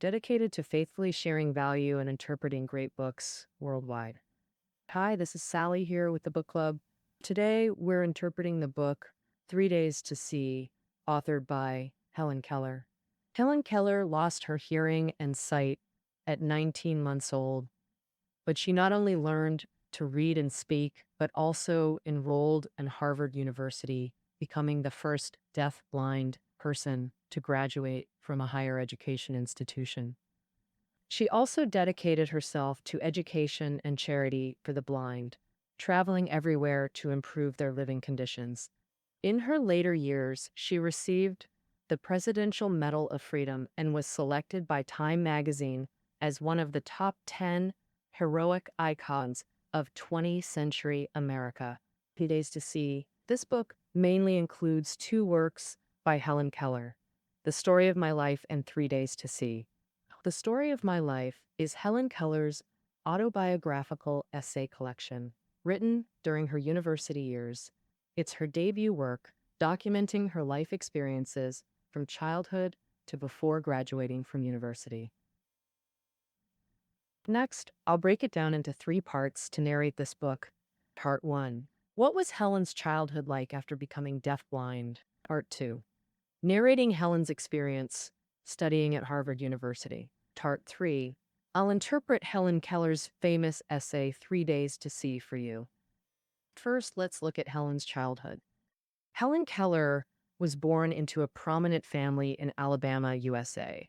dedicated to faithfully sharing value and interpreting great books worldwide. Hi, this is Sally here with the book club. Today, we're interpreting the book 3 Days to See, authored by Helen Keller. Helen Keller lost her hearing and sight at 19 months old, but she not only learned to read and speak, but also enrolled in Harvard University, becoming the first deaf-blind person to graduate from a higher education institution. She also dedicated herself to education and charity for the blind, traveling everywhere to improve their living conditions. In her later years, she received the Presidential Medal of Freedom and was selected by Time magazine as one of the top 10 heroic icons of 20th century America. 3 Days to See. This book mainly includes two works by Helen Keller, The Story of My Life and 3 Days to See. The Story of My Life is Helen Keller's autobiographical essay collection, written during her university years. It's her debut work, documenting her life experiences from childhood to before graduating from university. Next, I'll break it down into 3 parts to narrate this book. Part 1. What was Helen's childhood like after becoming deafblind? Part 2. Narrating Helen's experience studying at Harvard University. Part 3. I'll interpret Helen Keller's famous essay, 3 Days to See, for you. First, let's look at Helen's childhood. Helen Keller was born into a prominent family in Alabama, USA.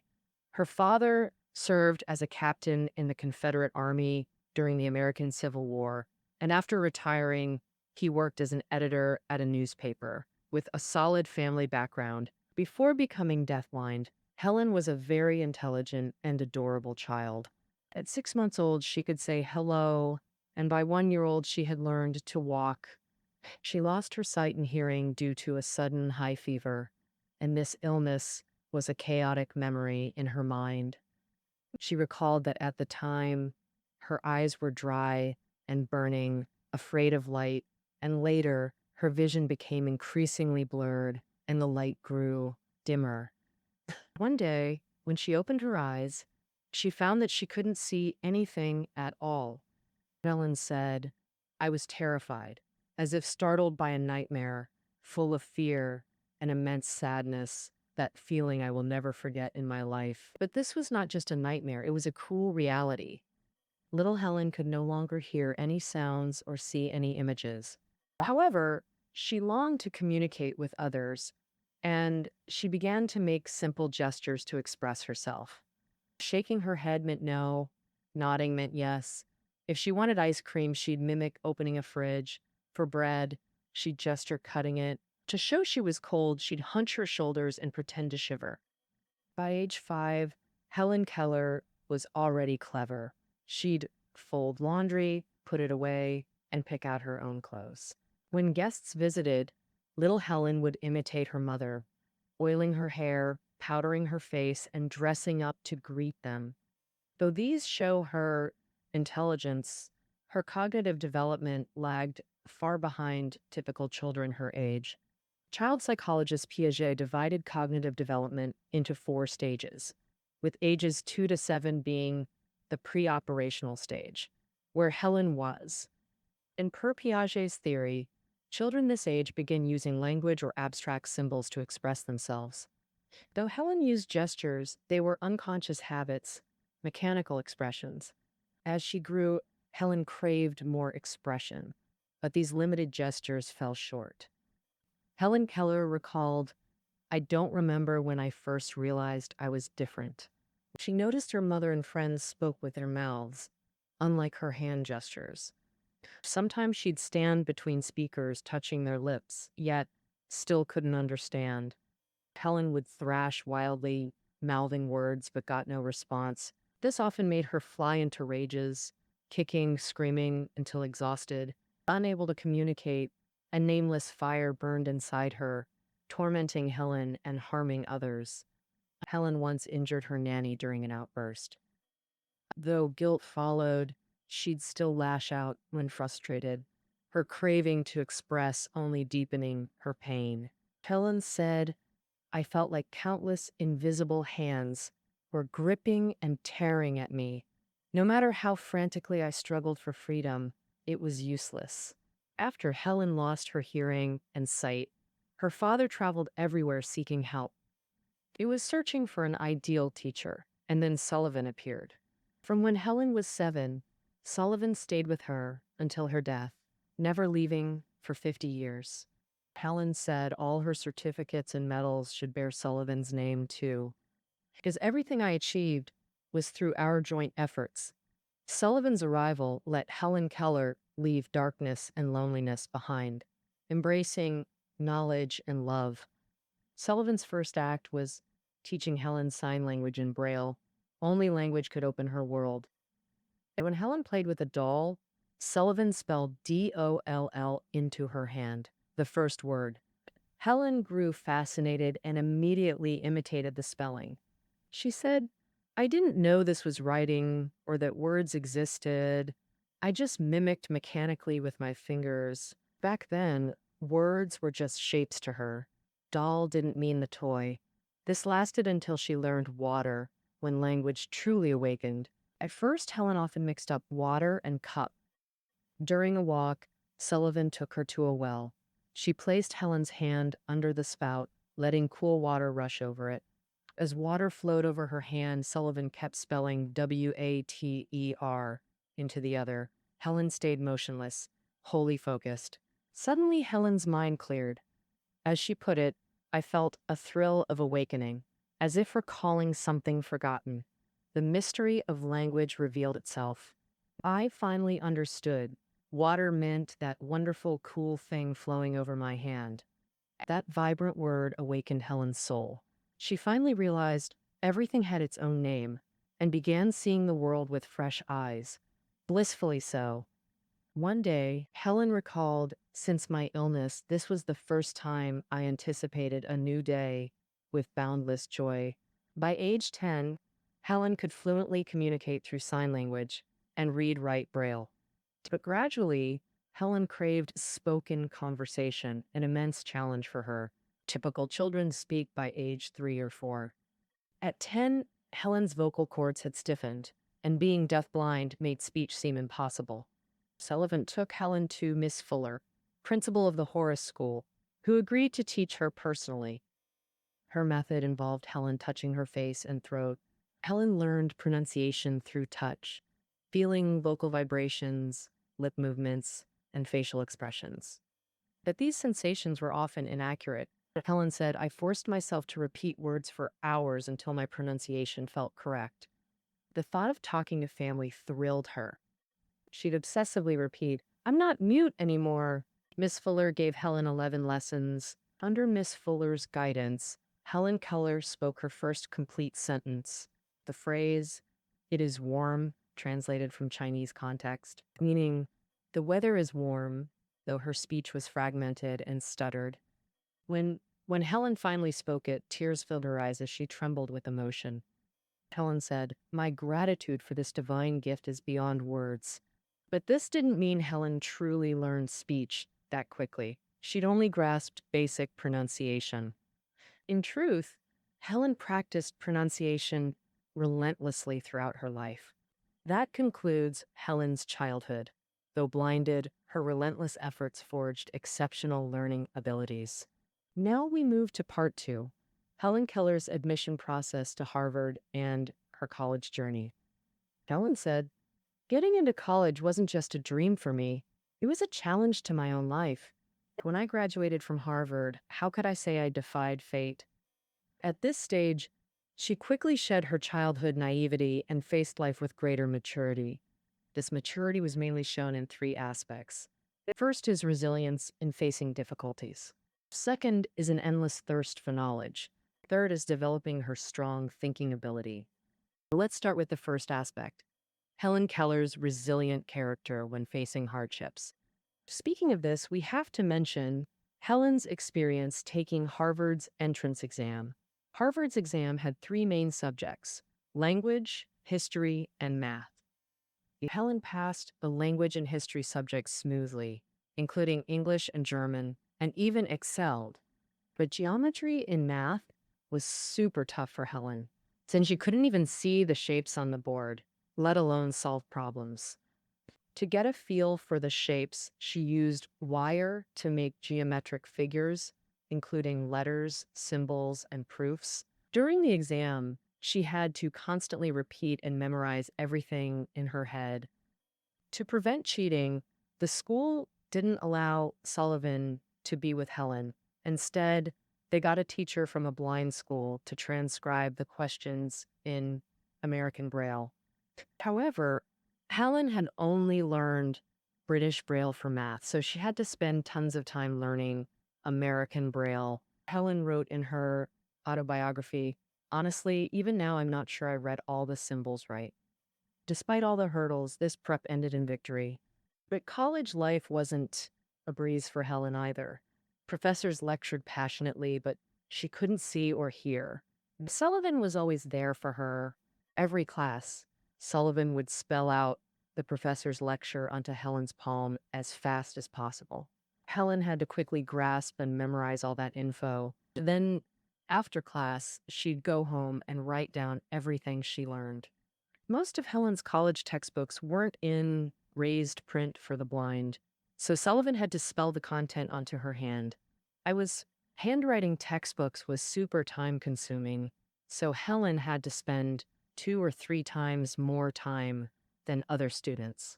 Her father served as a captain in the Confederate Army during the American Civil War, and after retiring, he worked as an editor at a newspaper. With a solid family background, before becoming deafblind, Helen was a very intelligent and adorable child. At 6 months old, she could say hello, and by 1 year old, she had learned to walk. She lost her sight and hearing due to a sudden high fever, and this illness was a chaotic memory in her mind. She recalled that at the time, her eyes were dry and burning, afraid of light, and later, her vision became increasingly blurred and the light grew dimmer. One day, when she opened her eyes, she found that she couldn't see anything at all. Helen said, "I was terrified, as if startled by a nightmare, full of fear and immense sadness, that feeling I will never forget in my life." But this was not just a nightmare, it was a cruel reality. Little Helen could no longer hear any sounds or see any images. However, she longed to communicate with others, and she began to make simple gestures to express herself. Shaking her head meant no, nodding meant yes. If she wanted ice cream, she'd mimic opening a fridge. For bread, she'd gesture cutting it. To show she was cold, she'd hunch her shoulders and pretend to shiver. By age 5, Helen Keller was already clever. She'd fold laundry, put it away, and pick out her own clothes. When guests visited, little Helen would imitate her mother, oiling her hair, powdering her face, and dressing up to greet them. Though these show her intelligence, her cognitive development lagged far behind typical children her age. Child psychologist Piaget divided cognitive development into 4 stages, with ages 2 to 7 being the pre-operational stage, where Helen was. And per Piaget's theory, children this age begin using language or abstract symbols to express themselves. Though Helen used gestures, they were unconscious habits, mechanical expressions. As she grew, Helen craved more expression, but these limited gestures fell short. Helen Keller recalled, "I don't remember when I first realized I was different." She noticed her mother and friends spoke with their mouths, unlike her hand gestures. Sometimes she'd stand between speakers, touching their lips, yet still couldn't understand. Helen would thrash wildly, mouthing words, but got no response. This often made her fly into rages, kicking, screaming until exhausted. Unable to communicate, a nameless fire burned inside her, tormenting Helen and harming others. Helen once injured her nanny during an outburst. Though guilt followed, she'd still lash out when frustrated, her craving to express only deepening her pain. Helen said, "I felt like countless invisible hands were gripping and tearing at me. No matter how frantically I struggled for freedom, it was useless. After Helen lost her hearing and sight, her father traveled everywhere seeking help. He was searching for an ideal teacher, and then Sullivan appeared. From when Helen was 7, Sullivan stayed with her until her death, never leaving for 50 years. Helen said all her certificates and medals should bear Sullivan's name too, because everything I achieved was through our joint efforts. Sullivan's arrival let Helen Keller leave darkness and loneliness behind, embracing knowledge and love. Sullivan's first act was teaching Helen sign language in Braille. Only language could open her world. And when Helen played with a doll, Sullivan spelled DOLL into her hand, the first word. Helen grew fascinated and immediately imitated the spelling. She said, "I didn't know this was writing or that words existed. I just mimicked mechanically with my fingers." Back then, words were just shapes to her. Doll didn't mean the toy. This lasted until she learned water, when language truly awakened. At first, Helen often mixed up water and cup. During a walk, Sullivan took her to a well. She placed Helen's hand under the spout, letting cool water rush over it. As water flowed over her hand, Sullivan kept spelling WATER into the other. Helen stayed motionless, wholly focused. Suddenly, Helen's mind cleared. As she put it, I felt a thrill of awakening, as if recalling something forgotten. The mystery of language revealed itself. I finally understood. Water meant that wonderful, cool thing flowing over my hand. That vibrant word awakened Helen's soul. She finally realized everything had its own name and began seeing the world with fresh eyes, blissfully so. One day, Helen recalled, since my illness, this was the first time I anticipated a new day with boundless joy. By age 10, Helen could fluently communicate through sign language and read-write Braille. But gradually, Helen craved spoken conversation, an immense challenge for her. Typical children speak by age 3 or 4. At 10, Helen's vocal cords had stiffened, and being deafblind made speech seem impossible. Sullivan took Helen to Miss Fuller, principal of the Horace School, who agreed to teach her personally. Her method involved Helen touching her face and throat. Helen learned pronunciation through touch, feeling vocal vibrations, lip movements, and facial expressions. But these sensations were often inaccurate. Helen said, "I forced myself to repeat words for hours until my pronunciation felt correct." The thought of talking to family thrilled her. She'd obsessively repeat, "I'm not mute anymore." Miss Fuller gave Helen 11 lessons. Under Miss Fuller's guidance, Helen Keller spoke her first complete sentence. The phrase, "It is warm," translated from Chinese context, meaning, "The weather is warm," though her speech was fragmented and stuttered. When Helen finally spoke it, tears filled her eyes as she trembled with emotion. Helen said, "My gratitude for this divine gift is beyond words." But this didn't mean Helen truly learned speech that quickly. She'd only grasped basic pronunciation. In truth, Helen practiced pronunciation relentlessly throughout her life. That concludes Helen's childhood. Though blinded, her relentless efforts forged exceptional learning abilities. Now we move to part 2, Helen Keller's admission process to Harvard and her college journey. Helen said, "Getting into college wasn't just a dream for me. It was a challenge to my own life. When I graduated from Harvard, how could I say I defied fate?" At this stage, she quickly shed her childhood naivety and faced life with greater maturity. This maturity was mainly shown in 3 aspects. First is resilience in facing difficulties. Second is an endless thirst for knowledge. Third is developing her strong thinking ability. Let's start with the first aspect, Helen Keller's resilient character when facing hardships. Speaking of this, we have to mention Helen's experience taking Harvard's entrance exam. Harvard's exam had 3 main subjects: language, history, and math. Helen passed the language and history subjects smoothly, including English and German, and even excelled. But geometry and math was super tough for Helen. since she couldn't even see the shapes on the board, let alone solve problems. To get a feel for the shapes, she used wire to make geometric figures, including letters, symbols, and proofs. During the exam, she had to constantly repeat and memorize everything in her head. To prevent cheating, the school didn't allow Sullivan to be with Helen. Instead, they got a teacher from a blind school to transcribe the questions in American Braille. However, Helen had only learned British Braille for math, so she had to spend tons of time learning American Braille. Helen wrote in her autobiography, "Honestly, even now I'm not sure I read all the symbols right." Despite all the hurdles, this prep ended in victory. But college life wasn't a breeze for Helen either. Professors lectured passionately, but she couldn't see or hear. Sullivan was always there for her. Every class, Sullivan would spell out the professor's lecture onto Helen's palm as fast as possible. Helen had to quickly grasp and memorize all that info. Then, after class, she'd go home and write down everything she learned. Most of Helen's college textbooks weren't in raised print for the blind, so Sullivan had to spell the content onto her hand. I was Handwriting textbooks was super time consuming, so Helen had to spend 2 or 3 times more time than other students.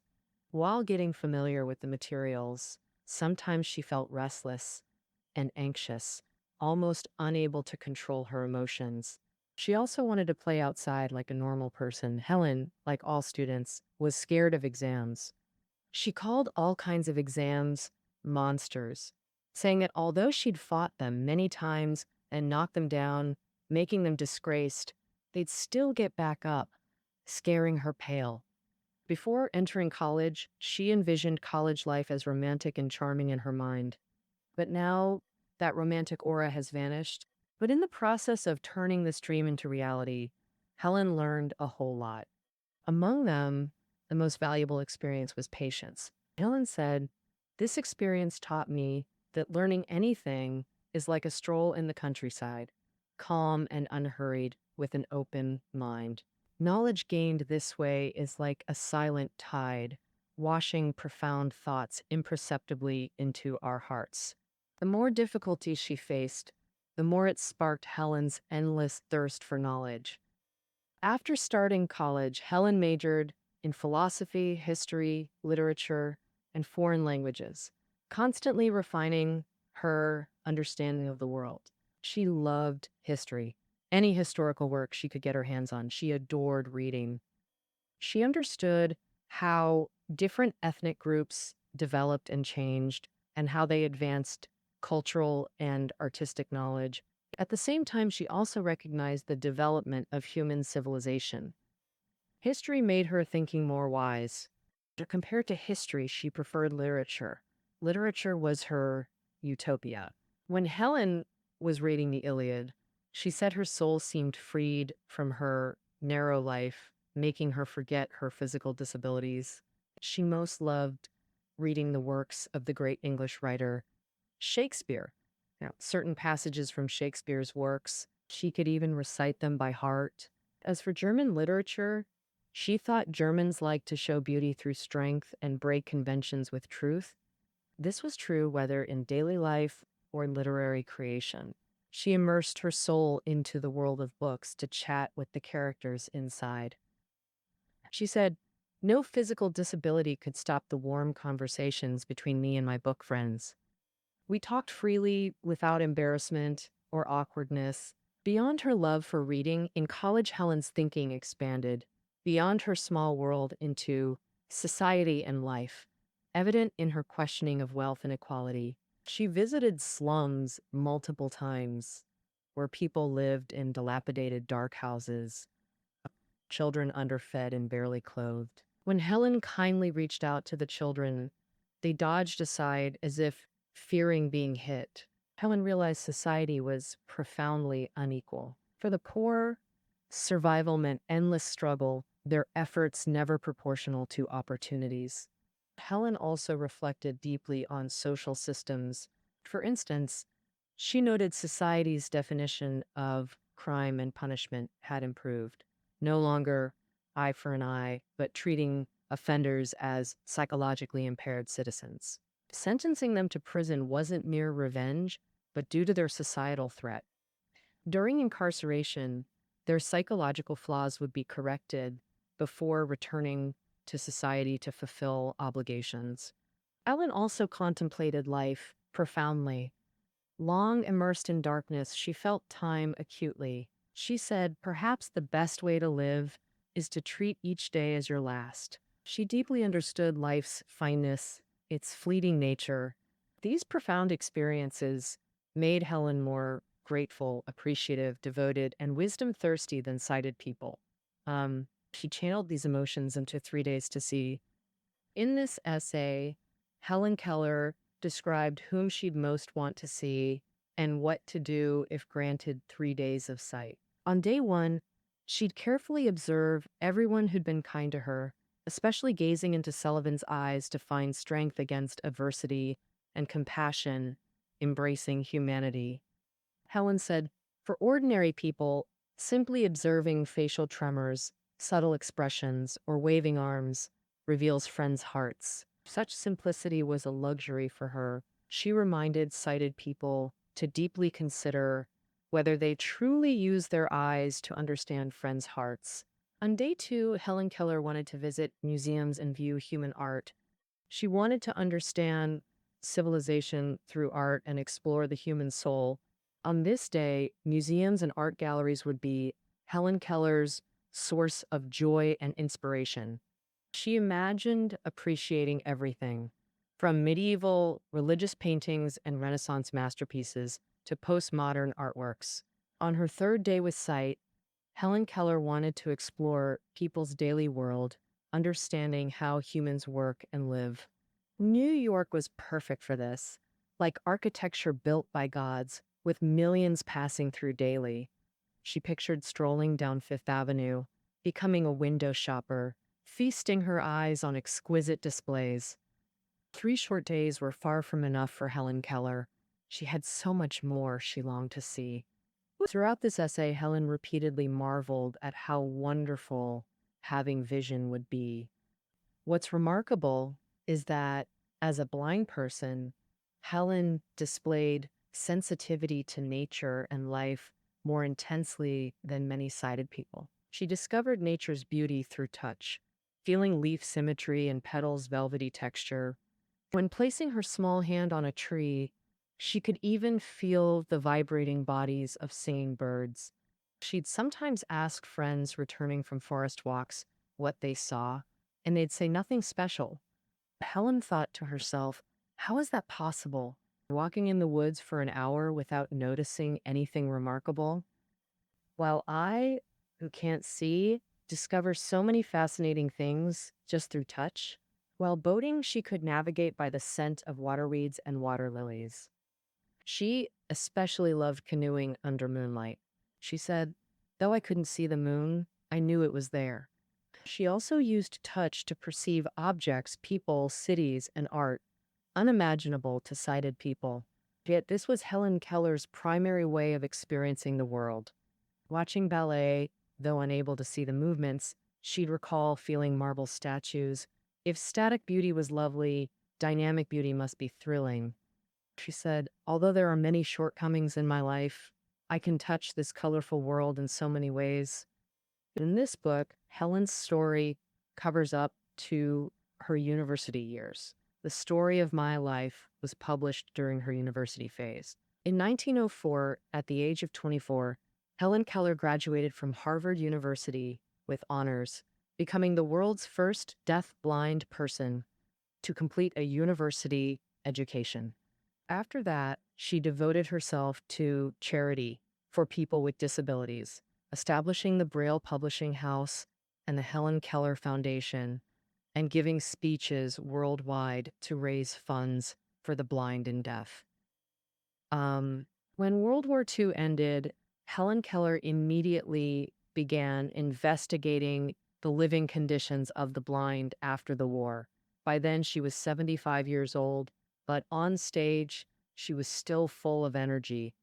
While getting familiar with the materials, sometimes she felt restless and anxious, almost unable to control her emotions. She also wanted to play outside like a normal person. Helen, like all students, was scared of exams. She called all kinds of exams monsters, saying that although she'd fought them many times and knocked them down, making them disgraced, they'd still get back up, scaring her pale. Before entering college, she envisioned college life as romantic and charming in her mind. But now that romantic aura has vanished. But in the process of turning this dream into reality, Helen learned a whole lot. Among them, the most valuable experience was patience. Helen said, "This experience taught me that learning anything is like a stroll in the countryside, calm and unhurried with an open mind. Knowledge gained this way is like a silent tide, washing profound thoughts imperceptibly into our hearts." The more difficulties she faced, the more it sparked Helen's endless thirst for knowledge. After starting college, Helen majored in philosophy, history, literature, and foreign languages, constantly refining her understanding of the world. She loved history. Any historical work she could get her hands on, she adored reading. She understood how different ethnic groups developed and changed, and how they advanced cultural and artistic knowledge. At the same time, she also recognized the development of human civilization. History made her thinking more wise. Compared to history, she preferred literature. Literature was her utopia. When Helen was reading the Iliad, she said her soul seemed freed from her narrow life, making her forget her physical disabilities. She most loved reading the works of the great English writer Shakespeare. Now, certain passages from Shakespeare's works, she could even recite them by heart. As for German literature, she thought Germans liked to show beauty through strength and break conventions with truth. This was true whether in daily life or literary creation. She immersed her soul into the world of books to chat with the characters inside. She said, "No physical disability could stop the warm conversations between me and my book friends. We talked freely without embarrassment or awkwardness." Beyond her love for reading, in college, Helen's thinking expanded beyond her small world into society and life, evident in her questioning of wealth and equality. She visited slums multiple times where people lived in dilapidated dark houses, children underfed and barely clothed. When Helen kindly reached out to the children, they dodged aside as if fearing being hit. Helen realized society was profoundly unequal. For the poor, survival meant endless struggle, their efforts never proportional to opportunities. Helen also reflected deeply on social systems. For instance, she noted society's definition of crime and punishment had improved. No longer eye for an eye, but treating offenders as psychologically impaired citizens. Sentencing them to prison wasn't mere revenge, but due to their societal threat. During incarceration, their psychological flaws would be corrected before returning to society to fulfill obligations. Ellen also contemplated life profoundly. Long immersed in darkness, she felt time acutely. She said, "Perhaps the best way to live is to treat each day as your last." She deeply understood life's fineness, its fleeting nature. These profound experiences made Helen more grateful, appreciative, devoted, and wisdom thirsty than sighted people. She channeled these emotions into 3 Days to See. In this essay, Helen Keller described whom she'd most want to see and what to do if granted 3 days of sight. On day one, she'd carefully observe everyone who'd been kind to her, especially gazing into Sullivan's eyes to find strength against adversity and compassion, embracing humanity. Helen said, "For ordinary people, simply observing facial tremors, subtle expressions, or waving arms reveals friends' hearts." Such simplicity was a luxury for her. She reminded sighted people to deeply consider whether they truly use their eyes to understand friends' hearts. On day two, Helen Keller wanted to visit museums and view human art. She wanted to understand civilization through art and explore the human soul. On this day, museums and art galleries would be Helen Keller's source of joy and inspiration. She imagined appreciating everything, from medieval religious paintings and Renaissance masterpieces to postmodern artworks. On her third day with sight, Helen Keller wanted to explore people's daily world, understanding how humans work and live. New York was perfect for this, like architecture built by gods, with millions passing through daily. She pictured strolling down Fifth Avenue, becoming a window shopper, feasting her eyes on exquisite displays. 3 short days were far from enough for Helen Keller. She had so much more she longed to see. Throughout this essay, Helen repeatedly marveled at how wonderful having vision would be. What's remarkable is that, as a blind person, Helen displayed sensitivity to nature and life more intensely than many sighted people. She discovered nature's beauty through touch, feeling leaf symmetry and petals' velvety texture. When placing her small hand on a tree, she could even feel the vibrating bodies of singing birds. She'd sometimes ask friends returning from forest walks what they saw, and they'd say nothing special. Helen thought to herself, how is that possible? Walking in the woods for an hour without noticing anything remarkable? While I, who can't see, discover so many fascinating things just through touch. While boating, she could navigate by the scent of waterweeds and water lilies. She especially loved canoeing under moonlight. She said, though I couldn't see the moon, I knew it was there. She also used touch to perceive objects, people, cities, and art, unimaginable to sighted people. Yet this was Helen Keller's primary way of experiencing the world. Watching ballet, though unable to see the movements, she'd recall feeling marble statues. If static beauty was lovely, dynamic beauty must be thrilling. She said, although there are many shortcomings in my life, I can touch this colorful world in so many ways. In this book, Helen's story covers up to her university years. The Story of My Life was published during her university phase. In 1904, at the age of 24, Helen Keller graduated from Harvard University with honors, becoming the world's first deaf-blind person to complete a university education. After that, she devoted herself to charity for people with disabilities, establishing the Braille Publishing House and the Helen Keller Foundation, and giving speeches worldwide to raise funds for the blind and deaf. When World War II ended, Helen Keller immediately began investigating the living conditions of the blind after the war. By then, she was 75 years old, but on stage, she was still full of energy.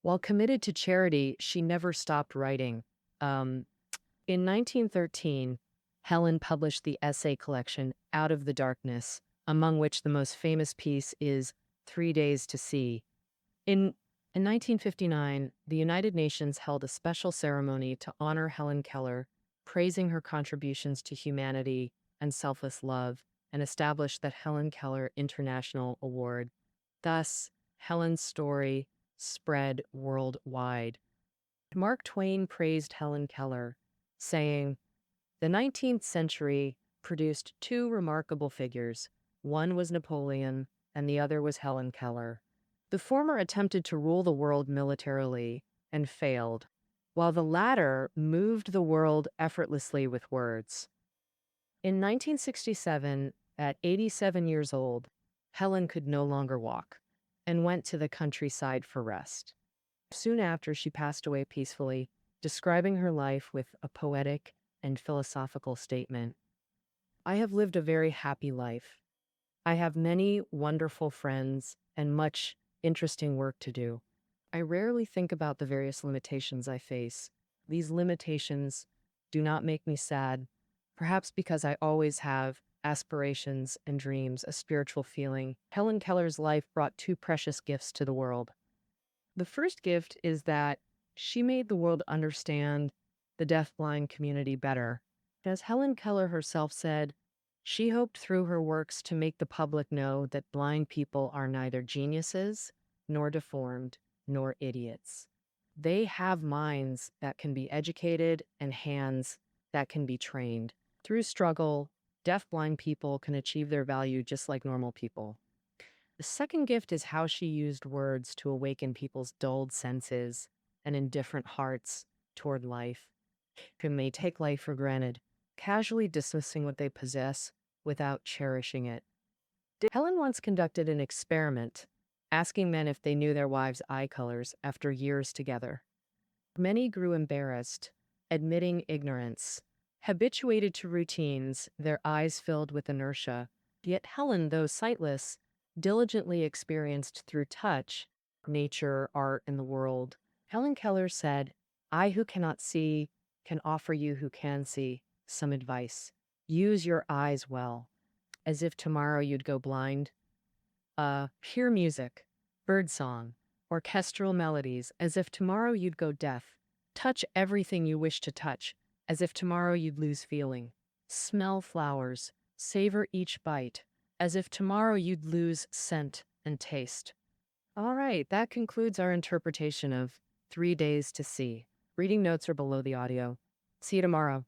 While committed to charity, she never stopped writing. Um, in 1913, Helen published the essay collection Out of the Darkness, among which the most famous piece is 3 Days to See. In, in 1959, the United Nations held a special ceremony to honor Helen Keller, praising her contributions to humanity and selfless love, and established the Helen Keller International Award. Thus, Helen's story spread worldwide. Mark Twain praised Helen Keller, saying, "The 19th century produced two remarkable figures. One was Napoleon, and the other was Helen Keller. The former attempted to rule the world militarily and failed, while the latter moved the world effortlessly with words." In 1967, at 87 years old, Helen could no longer walk and went to the countryside for rest. Soon after, she passed away peacefully, describing her life with a poetic and philosophical statement. "I have lived a very happy life. I have many wonderful friends and much interesting work to do. I rarely think about the various limitations I face. These limitations do not make me sad, perhaps because I always have aspirations and dreams, a spiritual feeling." Helen Keller's life brought two precious gifts to the world. The first gift is that she made the world understand the deafblind community better. As Helen Keller herself said, she hoped through her works to make the public know that blind people are neither geniuses, nor deformed, nor idiots. They have minds that can be educated and hands that can be trained. Through struggle, deafblind people can achieve their value just like normal people. The second gift is how she used words to awaken people's dulled senses and indifferent hearts toward life, who may take life for granted, casually dismissing what they possess without cherishing it. Helen once conducted an experiment, asking men if they knew their wives' eye colors after years together. Many grew embarrassed, admitting ignorance. Habituated to routines, their eyes filled with inertia. Yet Helen, though sightless, diligently experienced through touch, nature, art, and the world. Helen Keller said, "I who cannot see can offer you who can see some advice. Use your eyes well, as if tomorrow you'd go blind. Hear music, birdsong, orchestral melodies, as if tomorrow you'd go deaf. Touch everything you wish to touch, as if tomorrow you'd lose feeling. Smell flowers, savor each bite, as if tomorrow you'd lose scent and taste." All right, that concludes our interpretation of 3 Days to See. Reading notes are below the audio. See you tomorrow.